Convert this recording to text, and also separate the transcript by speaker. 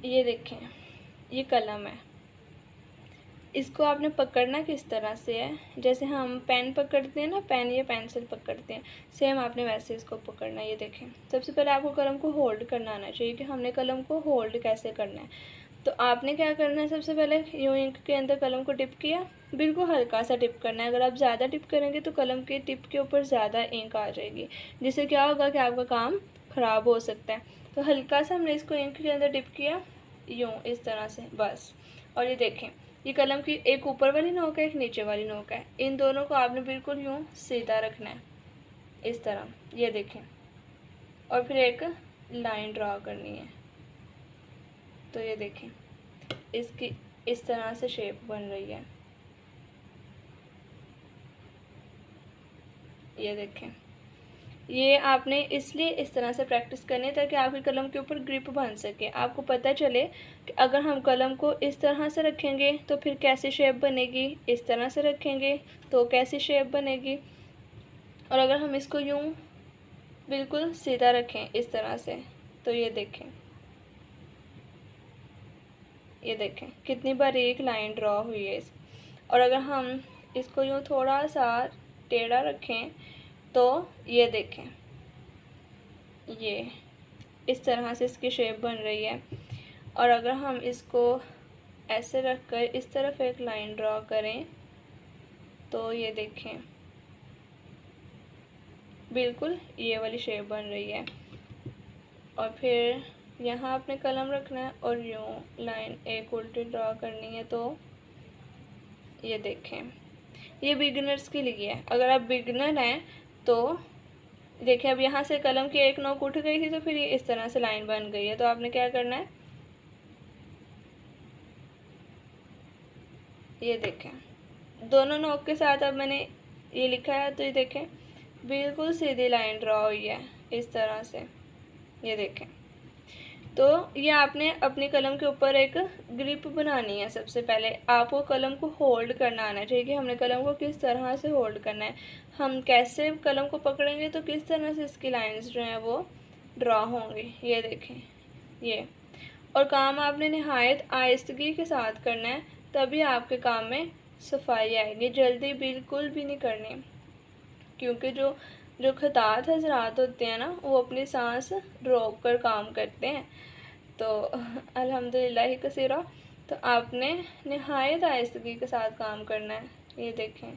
Speaker 1: ये देखें, ये कलम है, इसको आपने पकड़ना किस तरह से है, जैसे हम पेन पकड़ते हैं ना, पेन या पेंसिल पकड़ते हैं, सेम आपने वैसे इसको पकड़ना है। ये देखें, सबसे पहले आपको कलम को होल्ड करना आना चाहिए कि हमने कलम को होल्ड कैसे करना है। तो आपने क्या करना है, सबसे पहले यूँ इंक के अंदर कलम को डिप किया, बिल्कुल हल्का सा डिप करना है। अगर आप ज़्यादा डिप करेंगे तो कलम के टिप के ऊपर ज़्यादा इंक आ जाएगी, जिससे क्या होगा कि आपका काम ख़राब हो सकता है। तो हल्का सा हमने इसको इंक के अंदर डिप किया, यूँ इस तरह से बस। और ये देखें, ये कलम की एक ऊपर वाली नोक है, एक नीचे वाली नोक है, इन दोनों को आपने बिल्कुल यूँ सीधा रखना है इस तरह। ये देखें, और फिर एक लाइन ड्रा करनी है। तो ये देखें, इसकी इस तरह से शेप बन रही है। ये देखें, ये आपने इसलिए इस तरह से प्रैक्टिस करनी है ताकि आपकी कलम के ऊपर ग्रिप बन सके, आपको पता चले कि अगर हम कलम को इस तरह से रखेंगे तो फिर कैसी शेप बनेगी, इस तरह से रखेंगे तो कैसी शेप बनेगी, और अगर हम इसको यूँ बिल्कुल सीधा रखें इस तरह से तो ये देखें, ये देखें कितनी बारीक लाइन ड्रॉ हुई है इस। और अगर हम इसको यूँ थोड़ा सा टेढ़ा रखें तो ये देखें, ये इस तरह से इसकी शेप बन रही है। और अगर हम इसको ऐसे रख कर इस तरफ एक लाइन ड्रॉ करें तो ये देखें, बिल्कुल ये वाली शेप बन रही है। और फिर यहाँ आपने कलम रखना है और यूँ लाइन एक उल्टी ड्रॉ करनी है। तो ये देखें, ये बिगिनर्स के लिए है। अगर आप बिगिनर हैं तो देखिए, अब यहाँ से कलम की एक नोक उठ गई थी तो फिर ये इस तरह से लाइन बन गई है। तो आपने क्या करना है, ये देखें, दोनों नोक के साथ अब मैंने ये लिखा है तो ये देखें बिल्कुल सीधी लाइन ड्रॉ हुई है इस तरह से। ये देखें, तो ये आपने अपनी कलम के ऊपर एक ग्रिप बनानी है। सबसे पहले आपको कलम को होल्ड करना आना चाहिए कि हमने कलम को किस तरह से होल्ड करना है, हम कैसे कलम को पकड़ेंगे तो किस तरह से इसकी लाइंस जो हैं वो ड्रॉ होंगी। ये देखें, ये और काम आपने नहायत आहिस्तगी के साथ करना है, तभी आपके काम में सफाई आएगी। जल्दी बिल्कुल भी नहीं करनी, क्योंकि जो खतात हजरात होते हैं ना, वो अपनी सांस रोक कर काम करते हैं। तो अल्हम्दुलिल्लाह ही कसीरा, तो आपने नहायत आहिस्तगी के साथ काम करना है। ये देखें।